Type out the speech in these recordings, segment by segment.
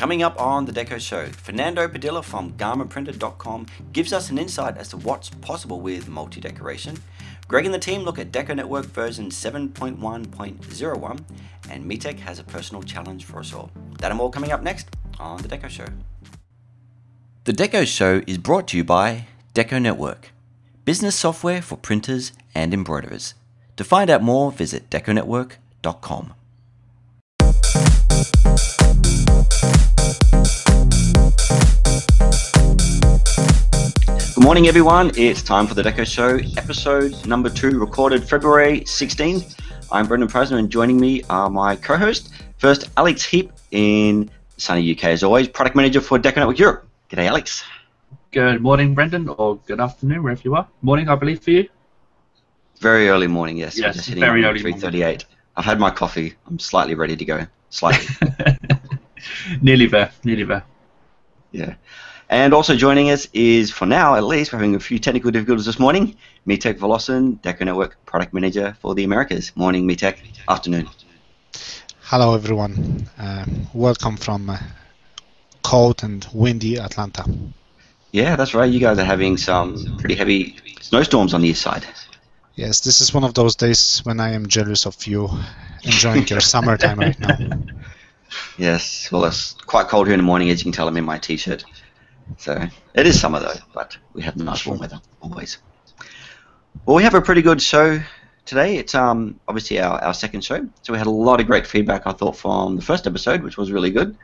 Coming up on the Deco Show, Fernando Padilla from GarmentPrinter.com gives us an insight as to what's possible with multi-decoration. Greg and the team look at Deco Network version 7.1.01, and Metek has a personal challenge for us all. That and more coming up next on the Deco Show. The Deco Show is brought to you by Deco Network, business software for printers and embroiderers. To find out more, visit DecoNetwork.com. Good morning, everyone. It's time for the Deco Show, episode number 2, recorded February 16th. I'm Brendan Presner, and joining me are my co-host. First, Alex Heap in sunny UK, as always, product manager for Deco Network Europe. G'day, Alex. Good morning, Brendan, or good afternoon, wherever you are. Morning, I believe, for you. Very early morning, yes. Yes, just hitting very early 3:38. I've had my coffee. I'm slightly ready to go. Slightly. Nearly there, nearly there. Yeah. And also joining us is, for now at least, we're having a few technical difficulties this morning, Metek Volosin, Deco Network Product Manager for the Americas. Morning, Metek. Afternoon. Hello, everyone. Welcome from cold and windy Atlanta. Yeah, that's right. You guys are having some pretty heavy snowstorms on the east side. Yes, this is one of those days when I am jealous of you enjoying your summertime right now. Yes, well, it's quite cold here in the morning, as you can tell. I'm in my t-shirt. So it is summer though, but we have nice warm weather always. Well, we have a pretty good show today. It's obviously our second show, so we had a lot of great feedback, I thought, from the first episode, which was really good.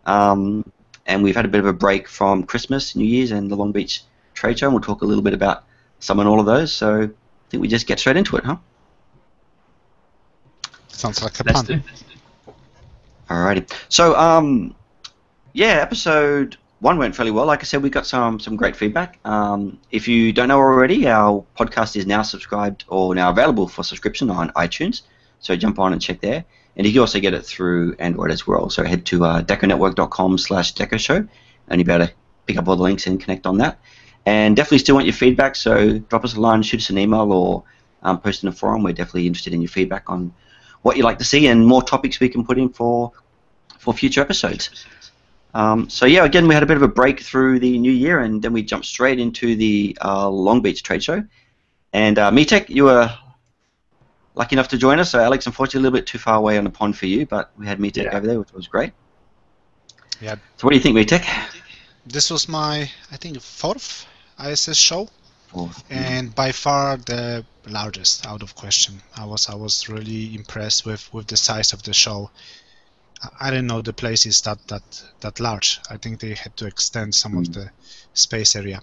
And we've had a bit of a break from Christmas, New Year's, and the Long Beach trade show, and we'll talk a little bit about some and all of those. So I think we just get straight into it, huh? Sounds like a Let's plan. do. Alrighty. So yeah, episode 1 went fairly well. Like I said, we got some great feedback. If you don't know already, our podcast is now subscribed or now available for subscription on iTunes. So jump on and check there. And you can also get it through Android as well. So head to deconetwork.com/decoshow, and you'll be able to pick up all the links and connect on that. And definitely still want your feedback. So drop us a line, shoot us an email, or post in the forum. We're definitely interested in your feedback on what you'd like to see and more topics we can put in for future episodes. So yeah, again, we had a bit of a break through the new year, and then we jumped straight into the Long Beach trade show. And Metek, you were lucky enough to join us. So Alex, unfortunately, a little bit too far away on the pond for you, but we had Metek over there, which was great. Yeah. So what do you think, Metek? This was my, I think, 4th ISS show, 4th. and by far the largest, out of question. I was really impressed with the size of the show. I didn't know the place is that large. I think they had to extend some of the space area.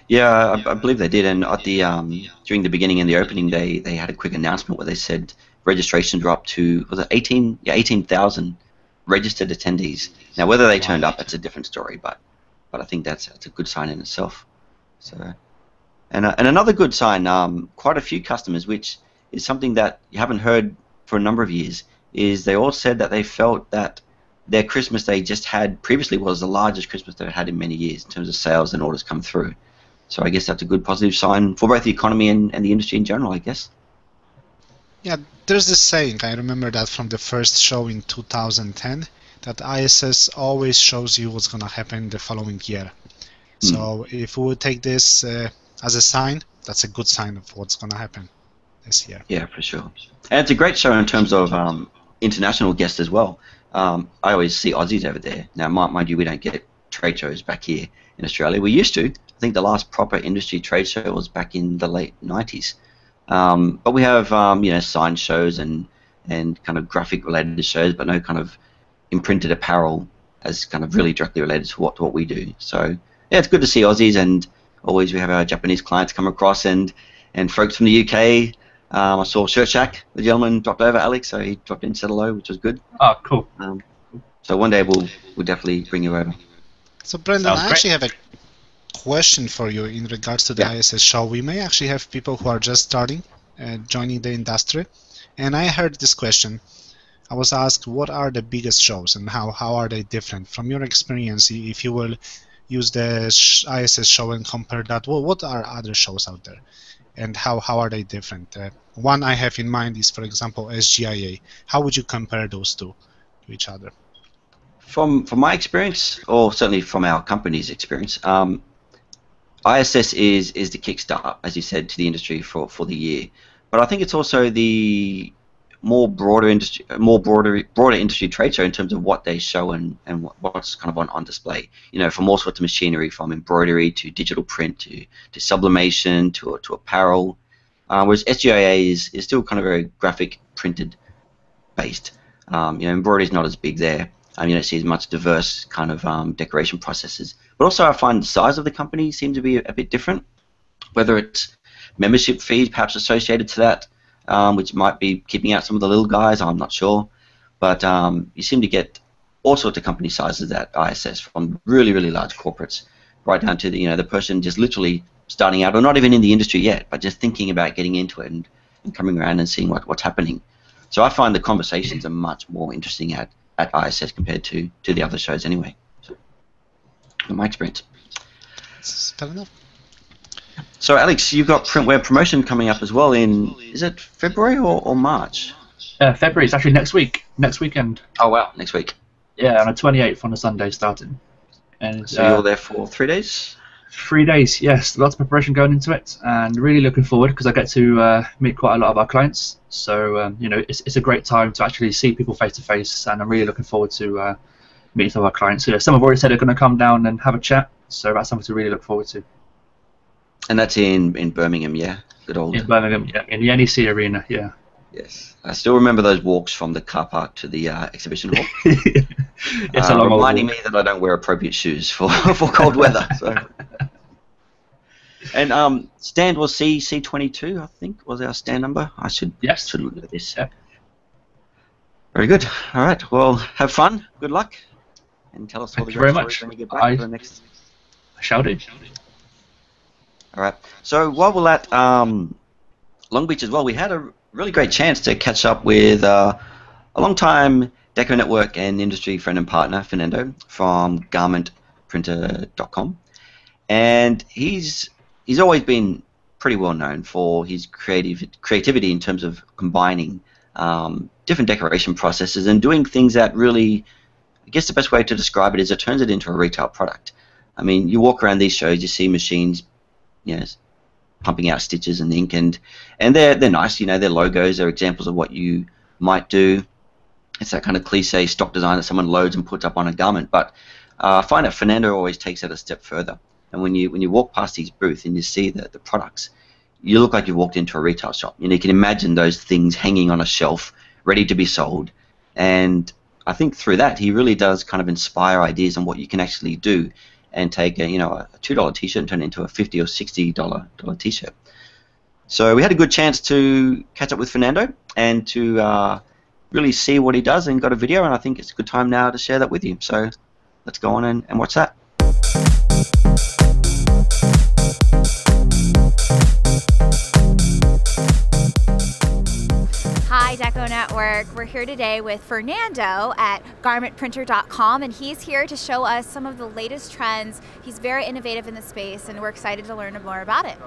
Yeah, I believe they did. And at the during the beginning and the opening, they had a quick announcement where they said registrations were up to, was it 18,000 registered attendees. Now, whether they turned up, that's a different story. But I think that's a good sign in itself. So, and another good sign, quite a few customers, which is something that you haven't heard for a number of years, is they all said that they felt that their Christmas they just had previously was the largest Christmas they've had in many years in terms of sales and orders come through. So I guess that's a good positive sign for both the economy and the industry in general, I guess. Yeah, there's this saying, I remember that from the first show in 2010, that ISS always shows you what's going to happen the following year. So if we would take this as a sign, that's a good sign of what's going to happen this year. Yeah, for sure. And it's a great show in terms of international guests as well. I always see Aussies over there. Now, mind you, we don't get trade shows back here in Australia. We used to. I think the last proper industry trade show was back in the late 90s. But we have, science shows and kind of graphic related shows, but no kind of imprinted apparel as kind of really directly related to what we do. So, yeah, it's good to see Aussies, and always we have our Japanese clients come across and folks from the UK. I saw Shirt Shack, the gentleman dropped over, Alex, so he dropped in, said hello, which was good. Oh, cool. So one day we'll definitely bring you over. So Brendan, Sounds I great. actually have a question for you in regards to the ISS show. We may actually have people who are just starting, joining the industry, and I heard this question. I was asked, what are the biggest shows and how are they different? From your experience, if you will use the ISS show and compare that, well, what are other shows out there? And how are they different? One I have in mind is, for example, SGIA. How would you compare those two to each other? From my experience, or certainly from our company's experience, ISS is the kickstart, as you said, to the industry for the year. But I think it's also the broader industry trade show in terms of what they show and what's kind of on display. You know, from all sorts of machinery, from embroidery to digital print to sublimation to apparel. Whereas SGIA is still kind of very graphic printed based. You know, embroidery is not as big there. You don't see as much diverse kind of decoration processes. But also I find the size of the company seems to be a bit different, whether it's membership fees perhaps associated to that, which might be keeping out some of the little guys, I'm not sure. But you seem to get all sorts of company sizes at ISS, from really, really large corporates right down to the person just literally starting out, or not even in the industry yet, but just thinking about getting into it and coming around and seeing what's happening. So I find the conversations are much more interesting at ISS compared to the other shows anyway, so, in my experience. Fair enough. So Alex, you've got Printwear Promotion coming up as well is it February or March? February. It's actually next weekend. Oh wow, next week. Yeah, on the 28th on a Sunday starting. And so you're there for 3 days? 3 days, yes. Lots of preparation going into it, and really looking forward because I get to meet quite a lot of our clients. So it's a great time to actually see people face to face, and I'm really looking forward to meeting some of our clients. So, some have already said they're going to come down and have a chat, so that's something to really look forward to. And that's in Birmingham, yeah? Good old. In Birmingham, yeah, in the NEC arena, yeah. Yes, I still remember those walks from the car park to the exhibition hall. It's a long reminding me that I don't wear appropriate shoes for cold weather. So. And stand was C22, I think, was our stand number. I should look at this. Yeah. Very good. All right. Well, have fun. Good luck, and tell us all the Thank you very great much. stories when you get back for the next. I shall do. All right. So while we're at Long Beach as well, we had a really great chance to catch up with a long-time Deco Network and industry friend and partner, Fernando, from GarmentPrinter.com, and he's always been pretty well known for his creativity in terms of combining different decoration processes and doing things that really, I guess the best way to describe it is it turns it into a retail product. I mean, you walk around these shows, you see machines, pumping out stitches and ink, and they're nice. Their logos are examples of what you might do. It's that kind of cliche stock design that someone loads and puts up on a garment. But I find that Fernando always takes it a step further. And when you walk past his booth and you see the products, you look like you walked into a retail shop. You can imagine those things hanging on a shelf, ready to be sold. And I think through that, he really does kind of inspire ideas on what you can actually do, and take a $2 T-shirt and turn it into a $50 or $60 T-shirt. So we had a good chance to catch up with Fernando and to really see what he does, and got a video, and I think it's a good time now to share that with you. So let's go on and watch that. Hi, Deco Network. We're here today with Fernando at GarmentPrinter.com, and he's here to show us some of the latest trends. He's very innovative in the space, and we're excited to learn more about it.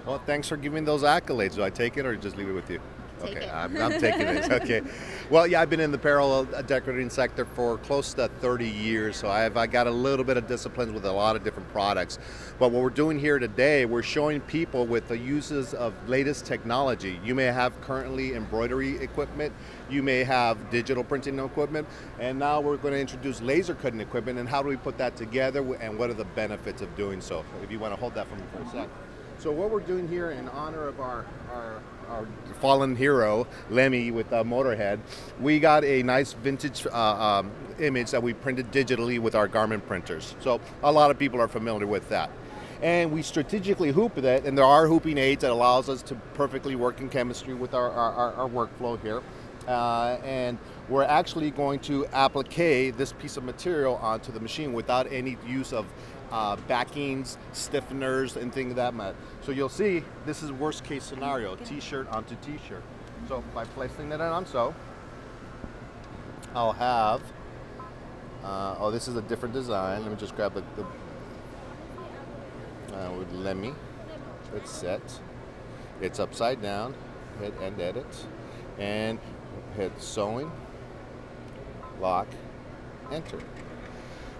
Well, thanks for giving those accolades. Do I take it or just leave it with you? Take it. I'm taking it. Okay. Well, yeah, I've been in the apparel decorating sector for close to 30 years, so I got a little bit of disciplines with a lot of different products. But what we're doing here today, we're showing people with the uses of latest technology. You may have currently embroidery equipment, you may have digital printing equipment, and now we're going to introduce laser cutting equipment, and how do we put that together, and what are the benefits of doing so? If you want to hold that for me for a sec. So what we're doing here in honor of our fallen hero, Lemmy, with Motorhead, we got a nice vintage image that we printed digitally with our garment printers. So a lot of people are familiar with that. And we strategically hoop that, and there are hooping aids that allows us to perfectly work in chemistry with our workflow here. And we're actually going to applique this piece of material onto the machine without any use of backings, stiffeners, and things of that matter. So you'll see this is worst case scenario, t-shirt onto t-shirt. So by placing it on, so I'll have, oh, this is a different design. Let me just grab the with Lemmy. It's set. It's upside down. Hit and edit. And hit sewing, lock, enter.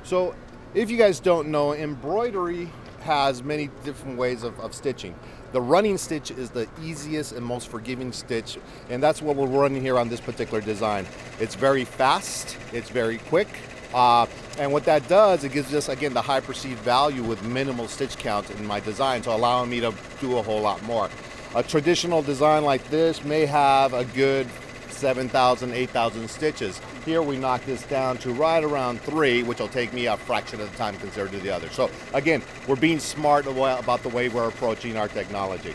So if you guys don't know, embroidery has many different ways of stitching. The running stitch is the easiest and most forgiving stitch, and that's what we're running here on this particular design. It's very fast, it's very quick, and what that does, it gives us, again, the high perceived value with minimal stitch count in my design, so allowing me to do a whole lot more. A traditional design like this may have a good 7,000, 8,000 stitches. Here we knock this down to right around 3, which will take me a fraction of the time compared to the other. So again, we're being smart about the way we're approaching our technology.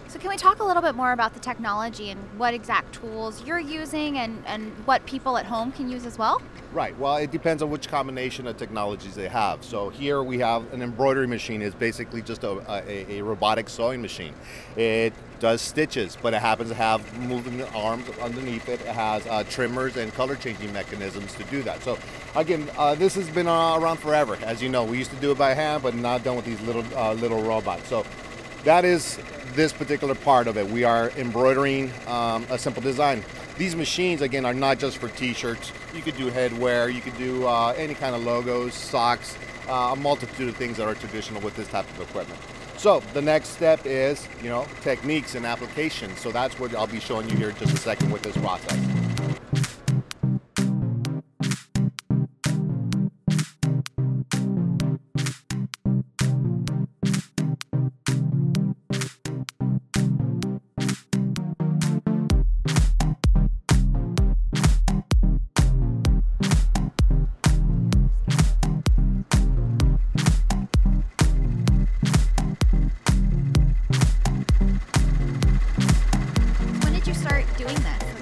So can we talk a little bit more about the technology and what exact tools you're using and what people at home can use as well? Right, well, it depends on which combination of technologies they have. So here we have an embroidery machine. It's basically just a robotic sewing machine. It does stitches, but it happens to have moving arms underneath it. It has trimmers and color changing mechanisms to do that. So again, this has been around forever. As you know, we used to do it by hand, but not done with these little robots. So that is this particular part of it. We are embroidering a simple design. These machines, again, are not just for t-shirts. You could do headwear, you could do any kind of logos, socks, a multitude of things that are traditional with this type of equipment. So the next step is, techniques and applications. So that's what I'll be showing you here in just a second with this process.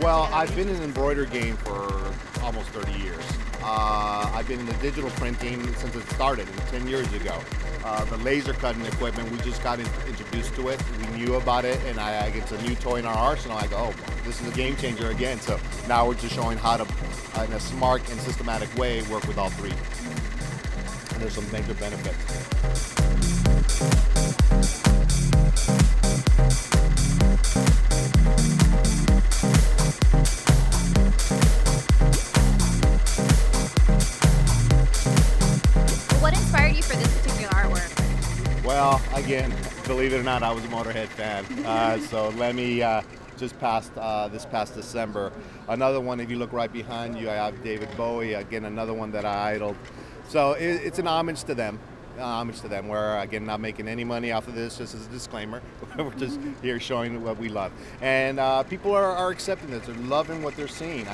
Well, I've been in the embroidery game for almost 30 years. I've been in the digital printing since it started 10 years ago. The laser cutting equipment, we just got introduced to it. We knew about it, and it's a new toy in our arsenal. I go, oh, this is a game changer again. So now we're just showing how to, in a smart and systematic way, work with all three. And there's some major benefits. Well, again, believe it or not, I was a Motorhead fan. So let me just passed this past December. Another one, if you look right behind you, I have David Bowie, again, another one that I idoled. So it's an homage to them. We're, again, not making any money off of this, just as a disclaimer. We're just here showing what we love. And people are accepting this. They're loving what they're seeing.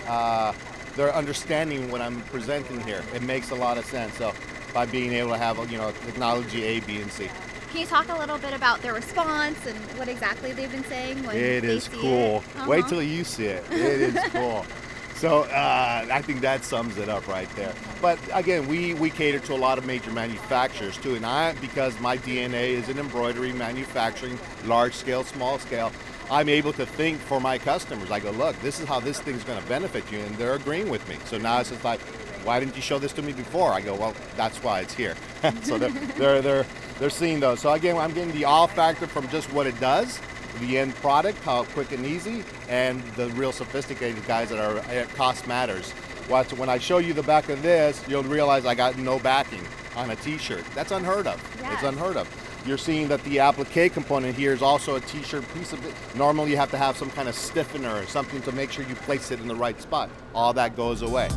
They're understanding what I'm presenting here. It makes a lot of sense. So by being able to have, technology A, B, and C. Can you talk a little bit about their response and what exactly they've been saying when it they is see cool. it? Wait till you see it. It is cool. So I think that sums it up right there. But again, we cater to a lot of major manufacturers too, and because my DNA is in embroidery, manufacturing, large scale, small scale, I'm able to think for my customers. I go, look, this is how this thing's going to benefit you, and they're agreeing with me. So now it's just like, why didn't you show this to me before? I go, well, that's why it's here. So they're seeing those. So again, I'm getting the all factor from just what it does, the end product, how quick and easy, and the real sophisticated guys that are cost matters. When I show you the back of this, you'll realize I got no backing on a t-shirt. That's unheard of. Yes. It's unheard of. You're seeing that the applique component here is also a t-shirt piece of it. Normally you have to have some kind of stiffener or something to make sure you place it in the right spot. All that goes away.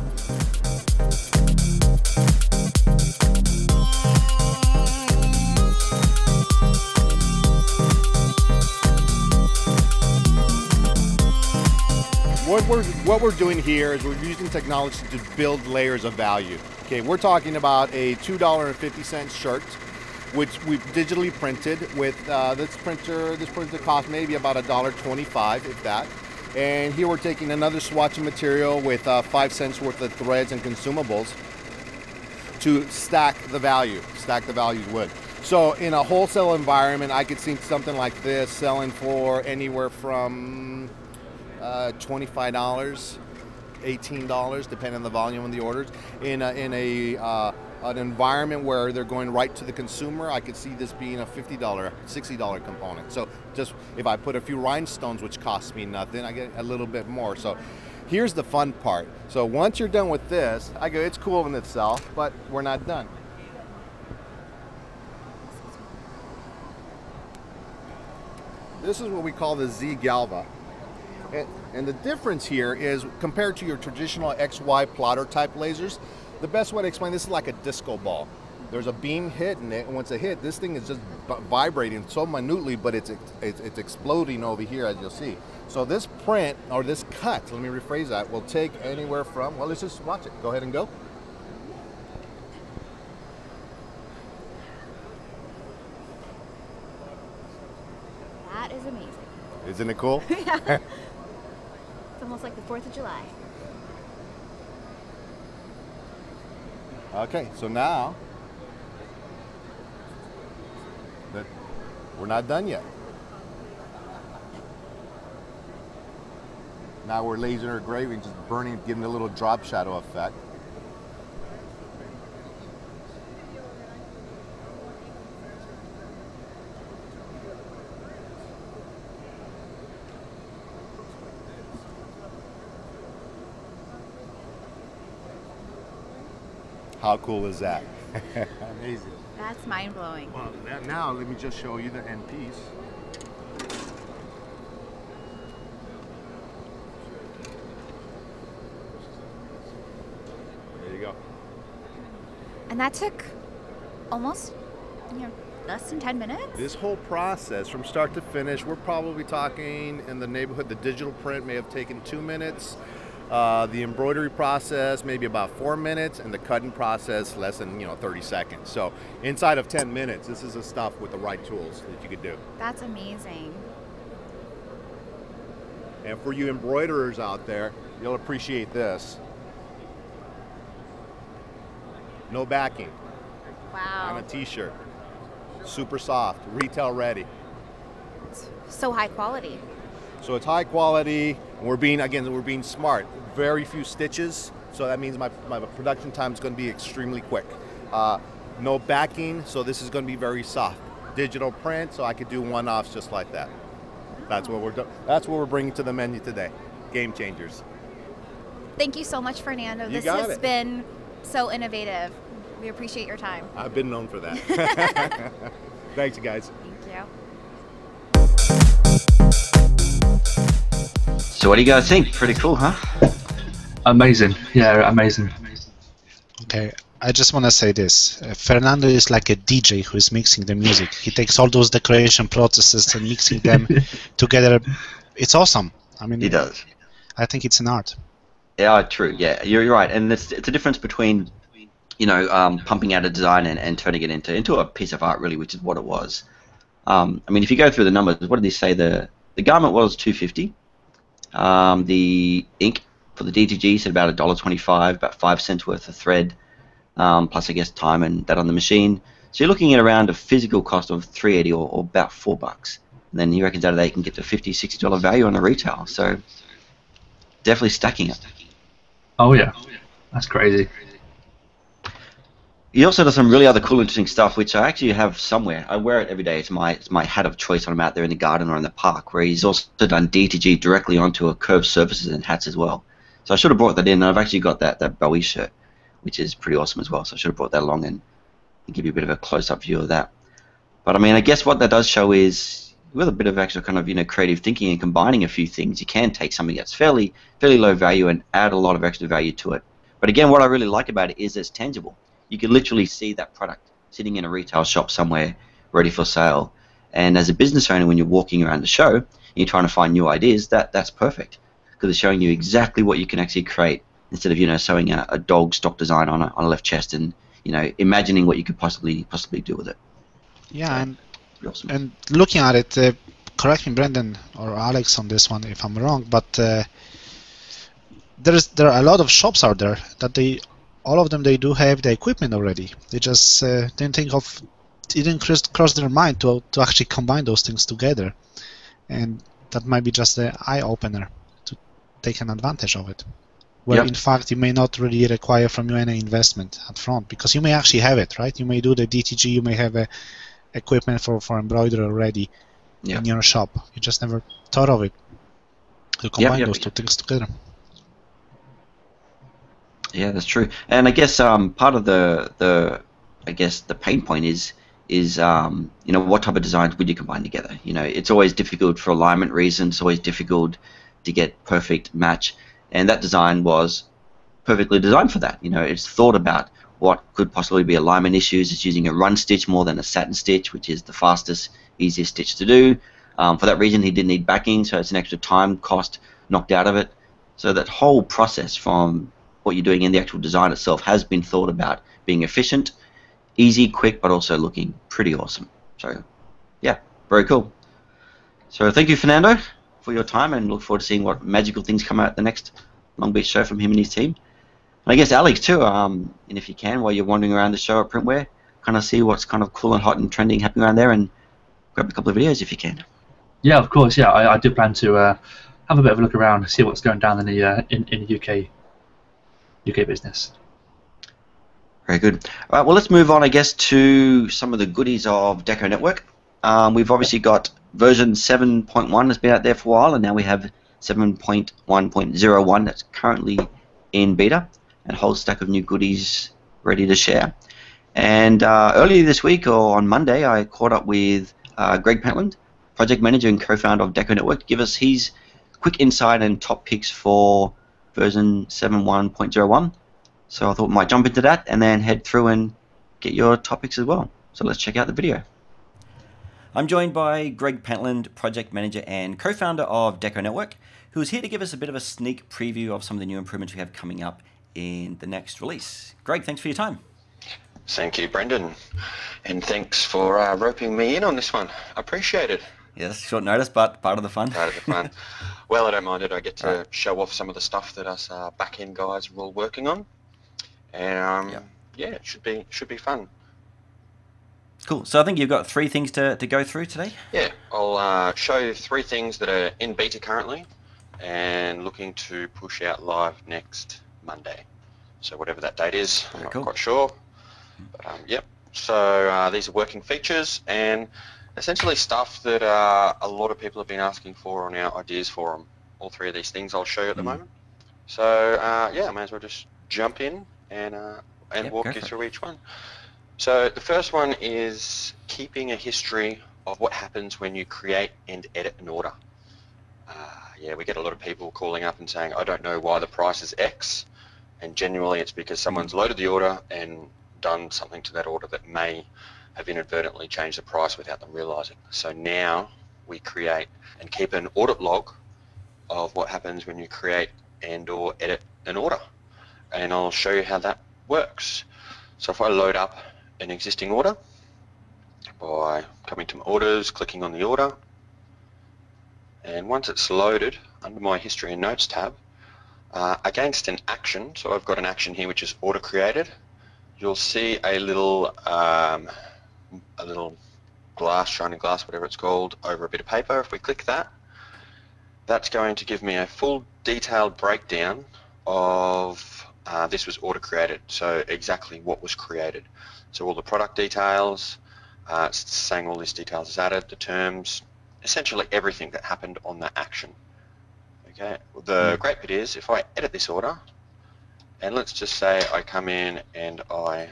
What we're doing here is we're using technology to build layers of value. Okay, we're talking about a $2.50 shirt, which we've digitally printed with this printer cost maybe about $1.25, if that. And here we're taking another swatch of material with 5 cents worth of threads and consumables to stack the value wood. So in a wholesale environment, I could see something like this selling for anywhere from $25, $18, depending on the volume of the orders. In an environment where they're going right to the consumer, I could see this being a $50, $60 component. So just if I put a few rhinestones, which costs me nothing, I get a little bit more. So Here's the fun part. So once you're done with this, I go, it's cool in itself, but we're not done. This is what we call the Z Galva. And the difference here is, compared to your traditional XY plotter type lasers, the best way to explain this is like a disco ball. There's a beam hitting it, and once it hit, this thing is just vibrating so minutely, but it's exploding over here, as you'll see. So this print, or this cut, let me rephrase that, will take anywhere from, well, let's just watch it. Go ahead and go. That is amazing. Isn't it cool? Yeah. It's almost like the 4th of July. Okay, so now, we're not done yet. Now we're laser engraving, just burning, giving a little drop shadow effect. How cool is that? Amazing. That's mind-blowing. Well, now let me just show you the end piece. There you go. And that took almost, less than 10 minutes? This whole process from start to finish, we're probably talking in the neighborhood, the digital print may have taken 2 minutes. The embroidery process maybe about 4 minutes, and the cutting process less than 30 seconds. So inside of 10 minutes, this is the stuff with the right tools that you could do. That's amazing. And for you embroiderers out there, you'll appreciate this. No backing on Wow. a t-shirt. Super soft, retail ready. So high quality. So it's high quality, and we're being smart. Very few stitches, so that means my production time is going to be extremely quick. No backing, so this is going to be very soft. Digital print, so I could do one-offs just like that. That's what we're doing. That's what we're bringing to the menu today. Game changers. Thank you so much, Fernando. You This got has it. been so innovative. We appreciate your time. I've been known for that. Thanks, you guys. Thank you. So what do you guys think? Pretty cool, huh? Amazing. Yeah, amazing. Okay, I just want to say this. Fernando is like a DJ who is mixing the music. He takes all those decoration processes and mixing them together. It's awesome. I mean, He does. I think it's an art. Yeah, true. Yeah, you're right. And it's a difference between, pumping out a design and turning it into a piece of art, really, which is what it was. I mean, if you go through the numbers, what did they say? The garment was $250. The ink for the DTG said about $1.25, about 5 cents worth of thread, plus I guess time and that on the machine. So you're looking at around a physical cost of $3.80 or about $4. And then he reckons out of that you can get to $50, $60 value on the retail. So definitely stacking it. Oh yeah, that's crazy. He also does some really other cool, interesting stuff, which I actually have somewhere. I wear it every day. It's my hat of choice when I'm out there in the garden or in the park, where he's also done DTG directly onto a curved surfaces and hats as well. So I should have brought that in. I've actually got that Bowie shirt, which is pretty awesome as well. So I should have brought that along and give you a bit of a close-up view of that. But I mean, I guess what that does show is, with a bit of actual kind of creative thinking and combining a few things, you can take something that's fairly low value and add a lot of extra value to it. But again, what I really like about it is it's tangible. You can literally see that product sitting in a retail shop somewhere, ready for sale. And as a business owner, when you're walking around the show and you're trying to find new ideas, that's perfect, because it's showing you exactly what you can actually create, instead of sewing a dog stock design on a left chest and imagining what you could possibly do with it. Yeah, Pretty awesome. and looking at it, correct me, Brendan or Alex, on this one if I'm wrong, but there are a lot of shops out there that all of them do have the equipment already. They just didn't think of, it didn't cross their mind to actually combine those things together, and that might be just the eye opener to take an advantage of it. Where Yep. in fact you may not really require from you any investment up front, because you may actually have it, right? You may do the DTG, you may have equipment for embroidery already in your shop. You just never thought of it to combine those two things together. Yeah, that's true. And I guess part of the I guess the pain point is you know, what type of designs would you combine together? You know, it's always difficult for alignment reasons. It's always difficult to get perfect match, and that design was perfectly designed for that. You know, it's thought about what could possibly be alignment issues. It's using a run stitch more than a satin stitch, which is the fastest, easiest stitch to do. For that reason, he didn't need backing, so it's an extra time cost knocked out of it. So that whole process from what you're doing in the actual design itself has been thought about being efficient, easy, quick, but also looking pretty awesome. So, yeah, very cool. So thank you, Fernando, for your time, and look forward to seeing what magical things come out at the next Long Beach show from him and his team. And I guess Alex too, and if you can, while you're wandering around the show at Printwear, kind of see what's kind of cool and hot and trending happening around there, and grab a couple of videos if you can. Yeah, of course. Yeah, I do plan to have a bit of a look around, see what's going down in the UK business. Very good. All right, well, let's move on, I guess, to some of the goodies of Deco Network. We've obviously got version 7.1 that's been out there for a while, and now we have 7.1.01 that's currently in beta, and a whole stack of new goodies ready to share. And earlier this week, or on Monday, I caught up with Greg Pentland, project manager and co-founder of Deco Network, to give us his quick insight and top picks for version 7.1.01. So I thought we might jump into that and then head through and get your topics as well. So let's check out the video. I'm joined by Greg Pentland, project manager and co-founder of Deco Network, who is here to give us a bit of a sneak preview of some of the new improvements we have coming up in the next release. Greg, thanks for your time. Thank you, Brendan, and thanks for roping me in on this one. I appreciate it. Yes, short notice, but part of the fun. Part of the fun. Well, I don't mind it. I get to show off some of the stuff that us back-end guys are all working on, and yeah, it should be fun. Cool. So I think you've got 3 things to go through today. Yeah, I'll show you 3 things that are in beta currently, and looking to push out live next Monday. So whatever that date is, I'm not quite sure. But, yep. So these are working features and essentially stuff that a lot of people have been asking for on our ideas forum. All 3 of these things I'll show you at the moment. So yeah, I may as well just jump in and walk you through each one. So the first one is keeping a history of what happens when you create and edit an order. Yeah, we get a lot of people calling up and saying, I don't know why the price is X, and genuinely it's because someone's loaded the order and done something to that order that may have inadvertently changed the price without them realizing. So now we create and keep an audit log of what happens when you create and or edit an order, and I'll show you how that works. So if I load up an existing order by coming to my orders, clicking on the order, and once it's loaded, under my history and notes tab, against an action, so I've got an action here which is order created, you'll see a little glass, shiny glass, whatever it's called, over a bit of paper. If we click that, that's going to give me a full detailed breakdown of this was order created, so exactly what was created. So all the product details, it's saying all these details is added, the terms, essentially everything that happened on that action. Okay. Well, the great bit is if I edit this order, and let's just say I come in and what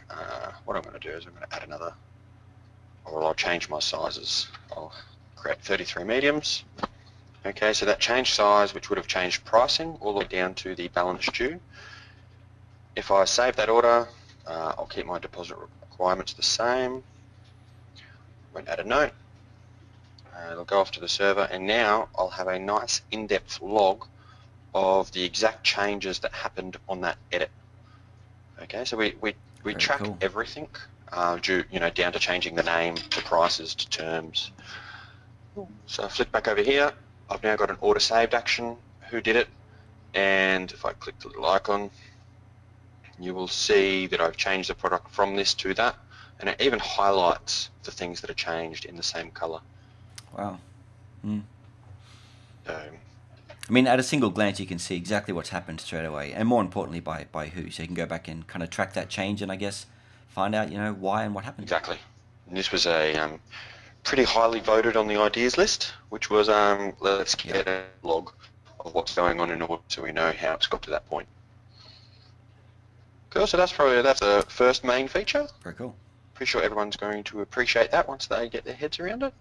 I'm going to do is I'm going to add another, or I'll change my sizes. I'll create 33 mediums. Okay, so that changed size, which would have changed pricing all the way down to the balance due. If I save that order, I'll keep my deposit requirements the same. Won't add a note. It'll go off to the server, and now I'll have a nice in-depth log of the exact changes that happened on that edit. Okay, so we track everything, down to changing the name, to prices, to terms. So I flick back over here. I've now got an order saved action, who did it, and if I click the little icon, you will see that I've changed the product from this to that, and it even highlights the things that are changed in the same color. Wow. I mean, at a single glance, you can see exactly what's happened straight away, and more importantly, by who. So you can go back and kind of track that change, and I guess find out, why and what happened. Exactly. And this was a pretty highly voted on the ideas list, which was let's get a log of what's going on in order so we know how it's got to that point. Cool. So that's the first main feature. Very cool. Pretty sure everyone's going to appreciate that once they get their heads around it.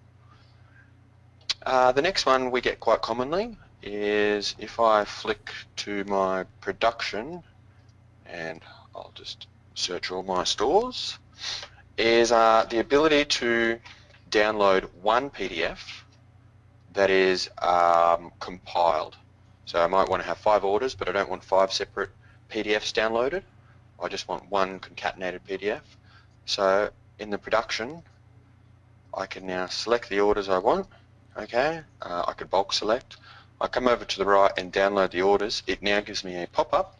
The next one we get quite commonly is if I flick to my production, and I'll just search all my stores, is the ability to download one PDF that is compiled. So I might want to have 5 orders, but I don't want 5 separate PDFs downloaded. I just want one concatenated PDF. So in the production, I can now select the orders I want. Okay, I could bulk select. I come over to the right and download the orders. It now gives me a pop-up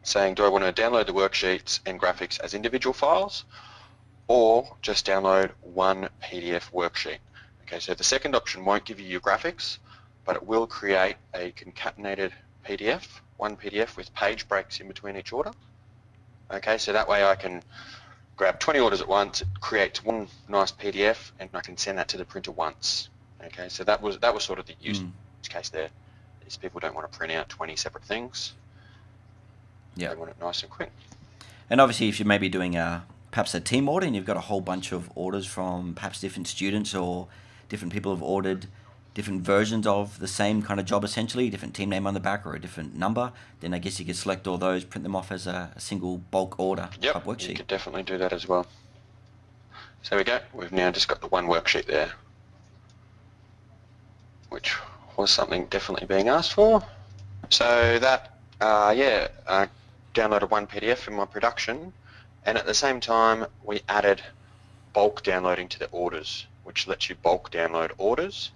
saying, do I want to download the worksheets and graphics as individual files, or just download one PDF worksheet. Okay, so the second option won't give you your graphics, but it will create a concatenated PDF, one PDF with page breaks in between each order. Okay, so that way I can grab 20 orders at once, it creates one nice PDF, and I can send that to the printer once. Okay, so that was sort of the use case there. Is people don't want to print out 20 separate things. Yeah. They want it nice and quick. And obviously, if you're maybe doing perhaps a team order and you've got a whole bunch of orders from perhaps different students or different people have ordered different versions of the same kind of job essentially, different team name on the back or a different number, then I guess you could select all those, print them off as a single bulk order type worksheet. You could definitely do that as well. So there we go. We've now just got the one worksheet there, which was something definitely being asked for. So that, downloaded one PDF in my production, and at the same time we added bulk downloading to the orders, which lets you bulk download orders.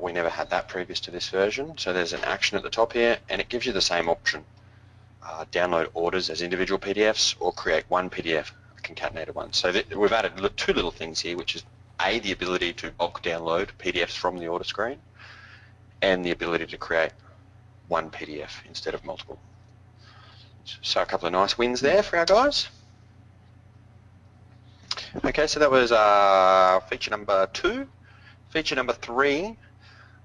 We never had that previous to this version, so there's an action at the top here, and it gives you the same option. Download orders as individual PDFs or create one PDF, a concatenated one. So we've added 2 little things here, which is A, the ability to bulk download PDFs from the order screen, and the ability to create one PDF instead of multiple. So a couple of nice wins there for our guys. Okay, so that was feature number 2. Feature number 3,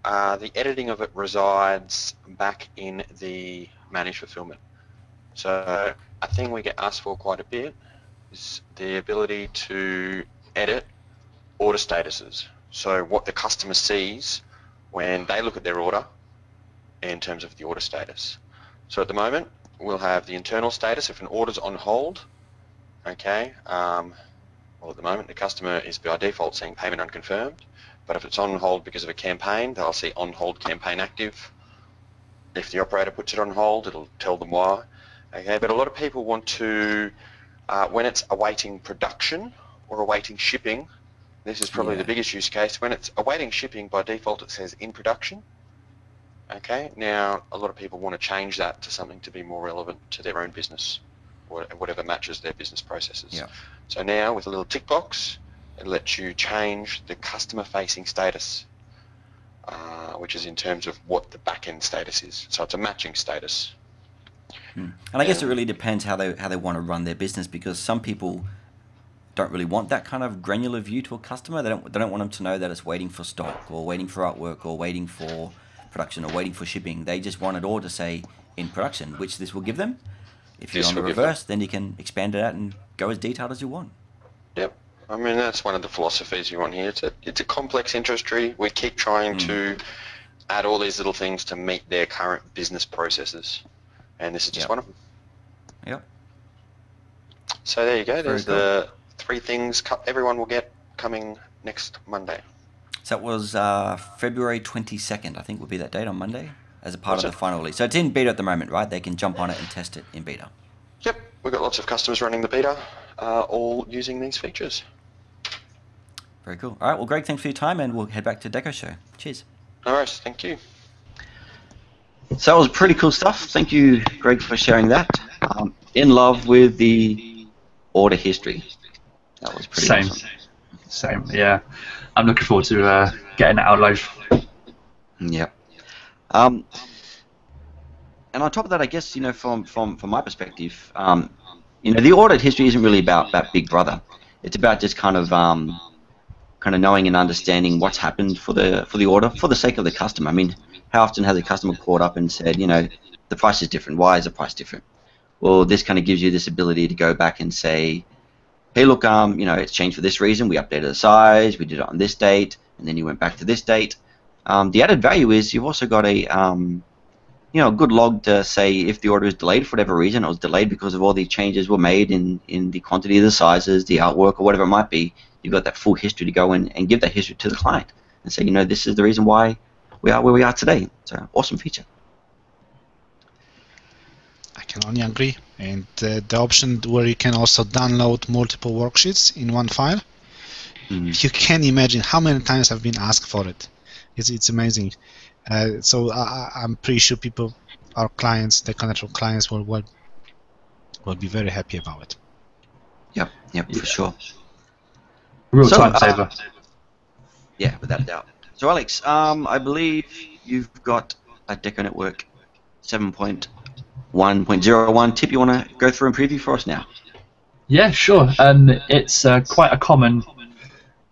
the editing of it resides back in the managed fulfillment. So a thing we get asked for quite a bit is the ability to edit order statuses. So what the customer sees when they look at their order in terms of the order status. So at the moment, we'll have the internal status if an order's on hold. Okay, well at the moment the customer is by default seeing payment unconfirmed, but if it's on hold because of a campaign, they'll see on hold campaign active. If the operator puts it on hold, it'll tell them why. Okay, but a lot of people want to, when it's awaiting production or awaiting shipping, this is probably the biggest use case. When it's awaiting shipping, by default it says in production. Okay, now a lot of people want to change that to something to be more relevant to their own business, or whatever matches their business processes. Yeah. So now with a little tick box, it lets you change the customer-facing status, which is in terms of what the back-end status is. So it's a matching status. And I guess it really depends how they want to run their business, because some people don't really want that kind of granular view to a customer. They don't want them to know that it's waiting for stock or waiting for artwork or waiting for production or waiting for shipping. They just want it all to say in production, which this will give them. If you're on the reverse, then you can expand it out and go as detailed as you want. Yep. I mean, that's one of the philosophies you want here. It's a complex industry. We keep trying to add all these little things to meet their current business processes, and this is just one of them. Yep. So there you go. There's the 3 things everyone will get coming next Monday. So that was February 22nd, I think would be that date on Monday, as a part of the final release. So it's in beta at the moment, right? They can jump on it and test it in beta. Yep. We've got lots of customers running the beta, all using these features. Very cool. All right, well, Greg, thanks for your time, and we'll head back to DecoShow. Cheers. No worries. Thank you. So that was pretty cool stuff. Thank you, Greg, for sharing that. In love with the order history. That was pretty awesome. Same, yeah. I'm looking forward to getting it out live. Yeah. And on top of that, I guess, from my perspective, the audit history isn't really about Big Brother. It's about just kind of knowing and understanding what's happened for the order for the sake of the customer. I mean, how often has a customer called up and said, the price is different? Why is the price different? Well, this kind of gives you this ability to go back and say, hey, look, you know, it's changed for this reason. We updated the size. We did it on this date, and then you went back to this date. The added value is you've also got a you know, a good log to say if the order is delayed for whatever reason. It was delayed because of all these changes were made in the quantity of the sizes, the artwork, or whatever it might be. You've got that full history to go in and give that history to the client and say, you know, this is the reason why we are where we are today. It's an awesome feature. I can only agree. And the option where you can also download multiple worksheets in one file, you can imagine how many times I've been asked for it. It's amazing. So I'm pretty sure people, our clients, the Connector clients, will be very happy about it. Yep, for sure. Real time saver. Yeah, without a doubt. So Alex, I believe you've got a Deco Network 7.1.01 tip you want to go through and preview for us now. Yeah, sure. It's quite a common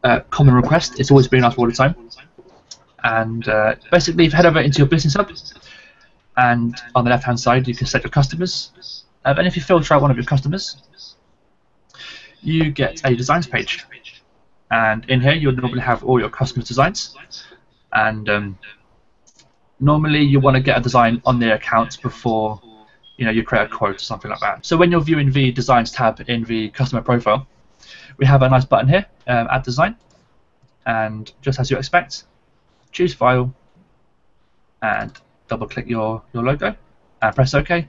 request. It's always been asked all the time. And basically, if you head over into your business hub, and on the left-hand side, you can set your customers. And if you filter out one of your customers, you get a designs page. And in here, you'll normally have all your customers' designs. And normally, you want to get a design on their account before you create a quote or something like that. So when you're viewing the Designs tab in the customer profile, we have a nice button here, Add Design. And just as you expect, choose File, and double-click your logo, and press OK.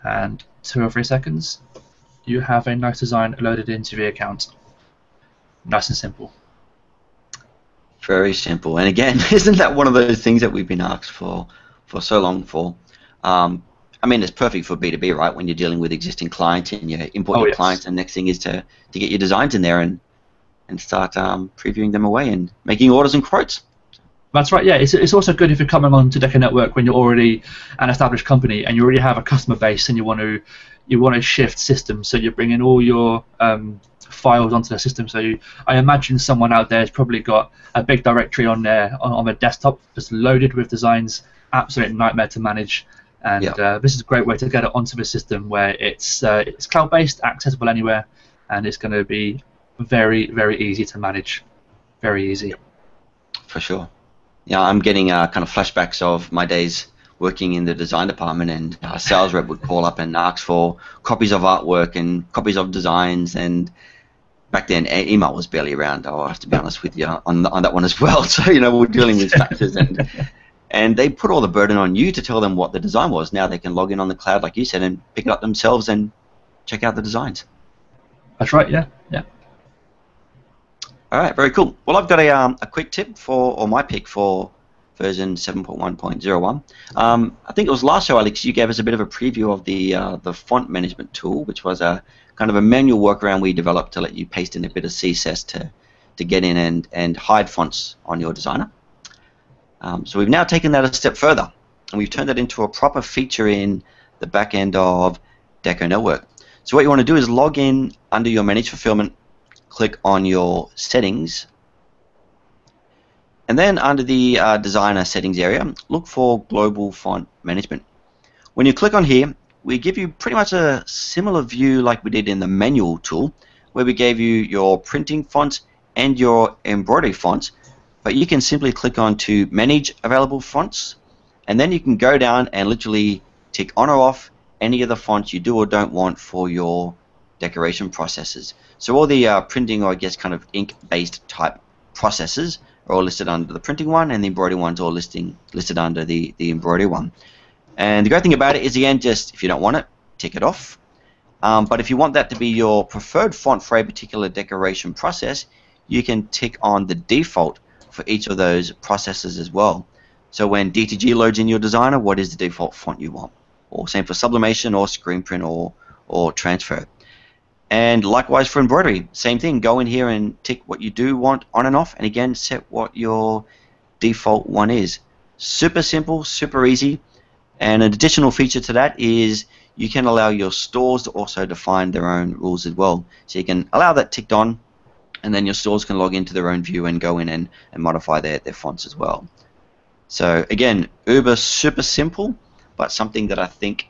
And 2 or 3 seconds, you have a nice design loaded into the account. Nice and simple. Very simple. And again, isn't that one of those things that we've been asked for so long for? I mean, it's perfect for B2B, right? When you're dealing with existing clients and you import your clients, and next thing is to get your designs in there and start previewing them away and making orders and quotes. That's right, yeah. It's also good if you're coming on to Deco Network when you're already an established company and you already have a customer base and you want to shift systems, so you're bringing all your files onto the system. So I imagine someone out there has probably got a big directory on their desktop just loaded with designs, absolute nightmare to manage. And this is a great way to get it onto the system where it's cloud-based, accessible anywhere, and it's going to be very, very easy to manage. Very easy. For sure. Yeah, I'm getting kind of flashbacks of my days working in the design department, and a sales rep would call up and ask for copies of artwork and copies of designs, and back then email was barely around. I have to be honest with you on that one as well. So we're dealing with faxes, and they put all the burden on you to tell them what the design was. Now they can log in on the cloud, like you said, and pick it up themselves and check out the designs. That's right. Yeah. All right, very cool. Well, I've got a quick tip or my pick for version 7.1.01. I think it was last show, Alex, you gave us a bit of a preview of the font management tool, which was a kind of a manual workaround we developed to let you paste in a bit of CSS to get in and hide fonts on your designer. So we've now taken that a step further, and we've turned it into a proper feature in the back end of Deco Network. So what you want to do is log in under your Managed Fulfillment, click on your settings, and then under the designer settings area, look for global font management. When you click on here, we give you pretty much a similar view like we did in the manual tool, where we gave you your printing fonts and your embroidery fonts, but you can simply click on to manage available fonts, and then you can go down and literally tick on or off any of the fonts you do or don't want for your decoration processes. So all the printing, or I guess kind of ink-based type processes, are all listed under the printing one, and the embroidery one's all listed under the embroidery one. And the great thing about it is, again, just if you don't want it, tick it off. But if you want that to be your preferred font for a particular decoration process, you can tick on the default for each of those processes as well. So when DTG loads in your designer, what is the default font you want? Or same for sublimation or screen print or transfer. And likewise for embroidery, same thing. Go in here and tick what you do want on and off, and again set what your default one is. Super simple, super easy. And an additional feature to that is you can allow your stores to also define their own rules as well. So you can allow that ticked on, and then your stores can log into their own view and go in and modify their fonts as well. So again, super simple, but something that I think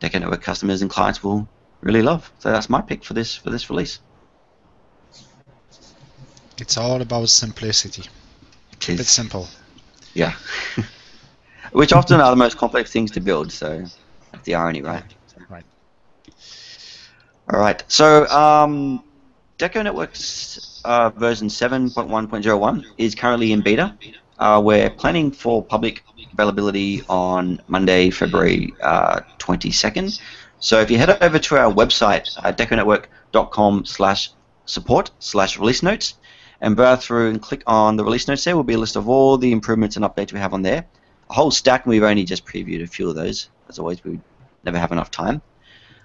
Deco Network customers and clients will really love. So that's my pick for this release. It's all about simplicity. Keep it simple. Yeah. Which often are the most complex things to build, so that's the irony, right? Right. All right. So Deco Network's version 7.1.01 is currently in beta. We're planning for public availability on Monday, February 22nd. So if you head over to our website, deconetwork.com/support/release notes, and browse through and click on the release notes, there will be a list of all the improvements and updates we have on there. A whole stack, and we've only just previewed a few of those. As always, we never have enough time.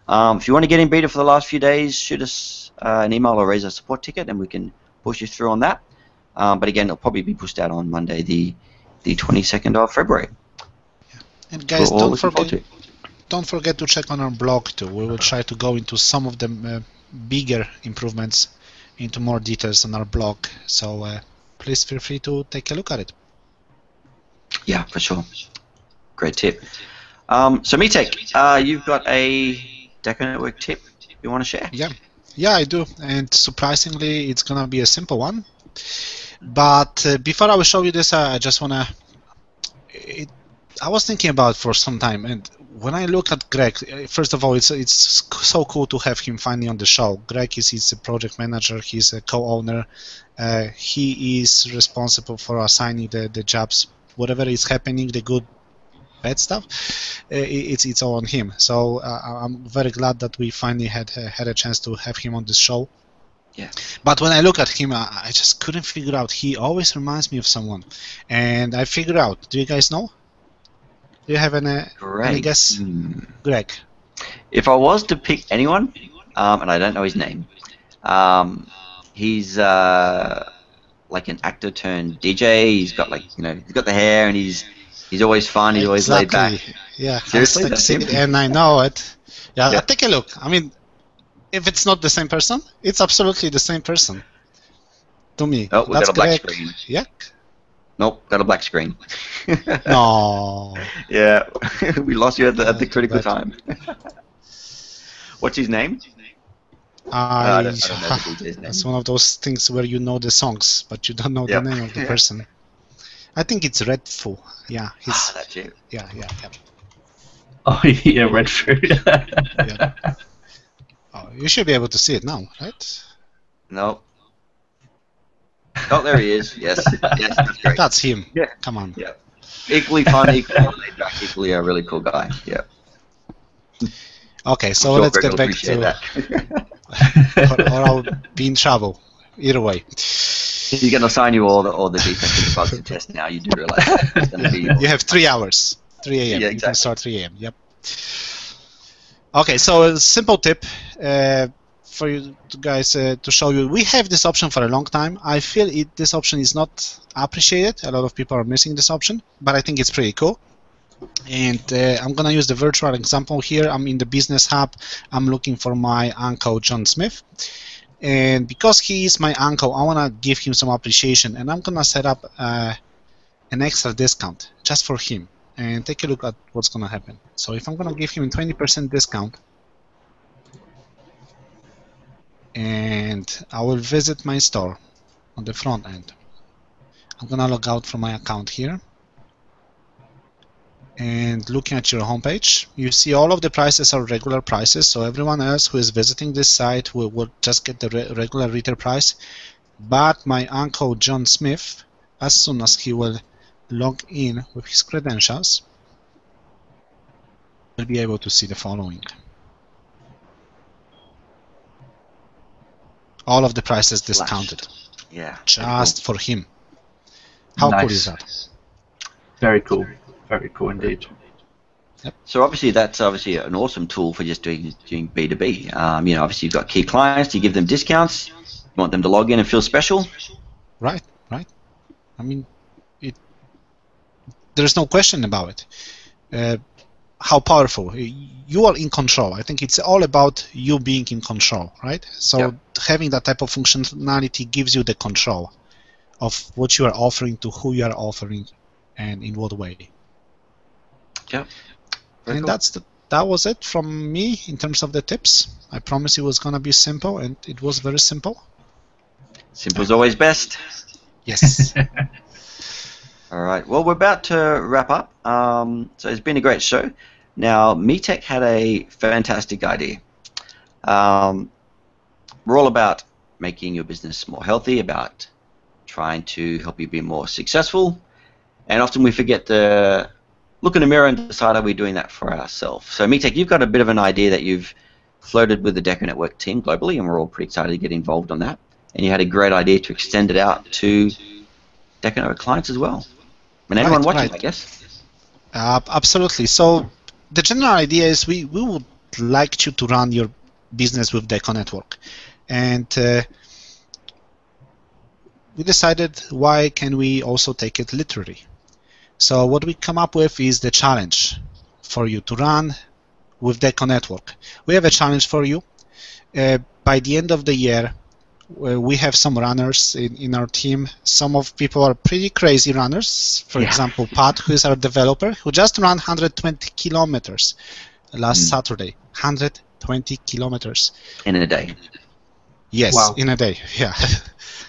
If you want to get in beta for the last few days, shoot us an email or raise a support ticket, and we can push you through on that. But again, it'll probably be pushed out on Monday, the 22nd of February. Yeah. And guys, don't forget to check on our blog too. We will try to go into some of the bigger improvements into more details on our blog. So please feel free to take a look at it. Yeah, for sure. Great tip. So Mitek, you've got a Deco Network tip you want to share? Yeah, I do. And surprisingly, it's gonna be a simple one. But before I will show you this, I just wanna. I was thinking about it for some time, and when I look at Greg, first of all, it's so cool to have him finally on the show. Greg he's a project manager, he's a co-owner, he is responsible for assigning the jobs, whatever is happening, the good, bad stuff, it's all on him. So I'm very glad that we finally had a chance to have him on this show. Yeah. But when I look at him, I just couldn't figure out. He always reminds me of someone, and I figured out. Do you guys know? Do you have any guess? Greg. If I was to pick anyone, and I don't know his name, he's like an actor turned DJ. He's got he's got the hair, and he's always fun. He's always laid back. Yeah, seriously, that's him. And I know it. Yeah, take a look. I mean, if it's not the same person, it's absolutely the same person. To me. Oh, we got a black screen. Yeah. Nope, got a black screen. No. Yeah, we lost you at the critical time. What's his name? I don't know the DJ's name. That's one of those things where you know the songs, but you don't know the name of the person. I think it's Redfoo. Yeah, that's you. Yeah. Oh yeah, Redfoo. Yeah. Oh, you should be able to see it now, right? No. Oh, there he is. Yes, that's great. That's him. Yeah. Come on. Yeah. Equally fun, equally a really cool guy. Yeah. Okay, so let's get back to. or I'll be in trouble. Either way. He's going to assign you all the defects and bugs to test now. You do realize that. It's going to be you have 3 hours. 3 a.m. Yeah, exactly. You can start 3 a.m. Yep. Okay, so a simple tip for you guys to show you. We have this option for a long time. I feel this option is not appreciated. A lot of people are missing this option, but I think it's pretty cool. And I'm going to use the virtual example here. I'm in the Business Hub. I'm looking for my uncle, John Smith. And because he is my uncle, I want to give him some appreciation. And I'm going to set up an extra discount just for him. And take a look at what's going to happen. So if I'm going to give him a 20% discount, and I will visit my store on the front end. I'm going to log out from my account here. And looking at your homepage, you see all of the prices are regular prices, so everyone else who is visiting this site will just get the regular retail price. But my uncle John Smith, as soon as he will log in with his credentials, will be able to see the following. All of the prices discounted. Yeah. Just for him. How cool is that? Very cool. Very cool indeed. Yep. So obviously that's an awesome tool for just doing B2B. Obviously you've got key clients, you give them discounts, you want them to log in and feel special. Right. I mean, there's no question about it. How powerful. You are in control. I think it's all about you being in control, right? So having that type of functionality gives you the control of what you are offering, to who you are offering, and in what way. Yeah. And cool. that was it from me in terms of the tips. I promise it was going to be simple, and it was very simple. Simple is always best. Yes. All right. Well, we're about to wrap up. So it's been a great show. Now, MeTech had a fantastic idea. We're all about making your business more healthy, about trying to help you be more successful, and often we forget to look in the mirror and decide, are we doing that for ourselves? So MeTech, you've got a bit of an idea that you've floated with the Deco Network team globally, and we're all pretty excited to get involved on that. And you had a great idea to extend it out to Deco Network clients as well. And anyone watching, I guess. Absolutely. So the general idea is we would like you to run your business with Deco Network. And we decided, why can we also take it literally? So what we come up with is the challenge for you to run with Deco Network. We have a challenge for you. By the end of the year, we have some runners in our team. Some of people are pretty crazy runners. For example, Pat, who is our developer, who just ran 120 kilometers last Saturday. 120 kilometers. In a day. Yes, wow. In a day, yeah.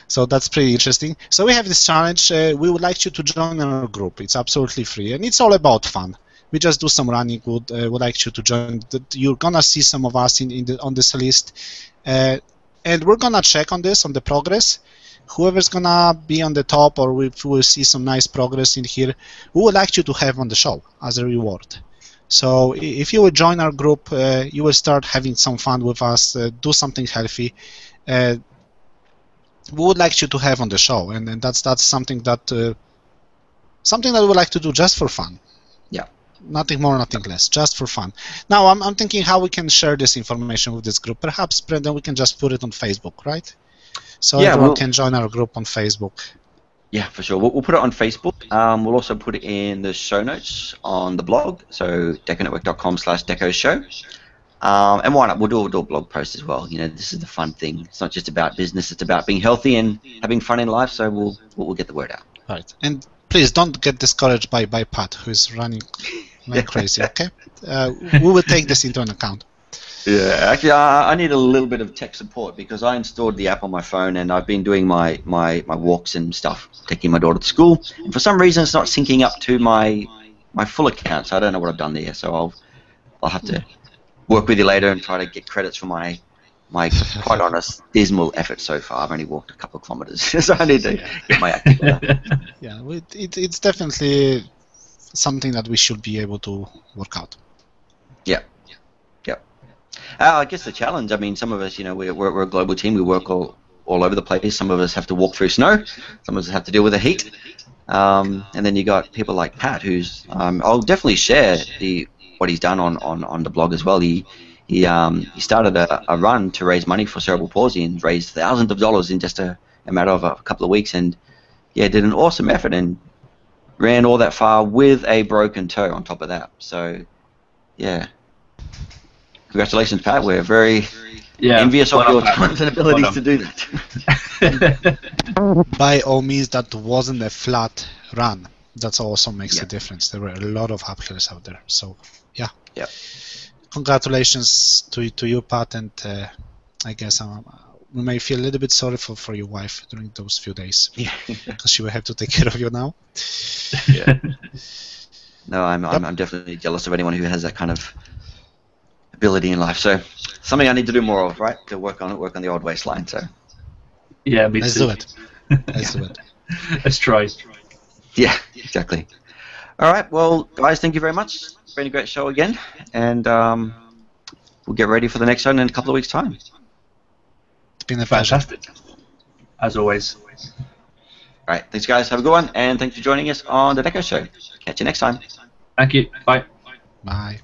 So that's pretty interesting. So we have this challenge. We would like you to join our group. It's absolutely free, and it's all about fun. We just do some running. Would like you to join. You're gonna see some of us on this list, and we're gonna check on this, on the progress. Whoever's gonna be on the top, or we will see some nice progress in here, we would like you to have on the show as a reward. So if you will join our group, you will start having some fun with us, do something healthy. We would like you to have on the show, and that's something that we would like to do just for fun. Yeah. Nothing more, nothing less, just for fun. Now I'm thinking how we can share this information with this group. Perhaps, Brendan, we can just put it on Facebook, right? So everyone can join our group on Facebook. Yeah, for sure. We'll put it on Facebook. We'll also put it in the show notes on the blog, so deconetwork.com/DecoShow. And why not? We'll do a blog post as well. You know, this is the fun thing. It's not just about business. It's about being healthy and having fun in life. So we'll get the word out. Right. And please don't get discouraged by Pat, who is running like crazy. Okay. We will take this into an account. Yeah, actually, I need a little bit of tech support because I installed the app on my phone and I've been doing my walks and stuff, taking my daughter to school. And for some reason, it's not syncing up to my full account, so I don't know what I've done there. So I'll have to work with you later and try to get credits for my quite honest dismal effort so far. I've only walked a couple of kilometers, so I need to get my act together. Yeah, it's definitely something that we should be able to work out. Yeah. I guess the challenge, I mean, some of us, you know, we're a global team. We work all over the place. Some of us have to walk through snow. Some of us have to deal with the heat. And then you got people like Pat, who's I'll definitely share what he's done on the blog as well. He started a run to raise money for cerebral palsy and raised thousands of dollars in just a matter of a couple of weeks. And did an awesome effort and ran all that far with a broken toe on top of that. So, yeah. Congratulations, Pat. We're very envious of your talent and abilities to do that. By all means, that wasn't a flat run. That also makes a difference. There were a lot of uphills out there. So, yeah. Congratulations to you, Pat, and I guess we may feel a little bit sorry for your wife during those few days. Yeah. Because she will have to take care of you now. Yeah. No, I'm definitely jealous of anyone who has that kind of ability in life. So something I need to do more of, right? To work on the old waistline. So yeah, me Let's too. do it. Let's do it. Let's try. Yeah, exactly. All right, well, guys, thank you very much. It's been a great show again, and we'll get ready for the next one in a couple of weeks' time. It's been a pleasure. Fantastic. As always. All right, thanks, guys. Have a good one, and thanks for joining us on the Deco Show. Catch you next time. Thank you. Bye. Bye.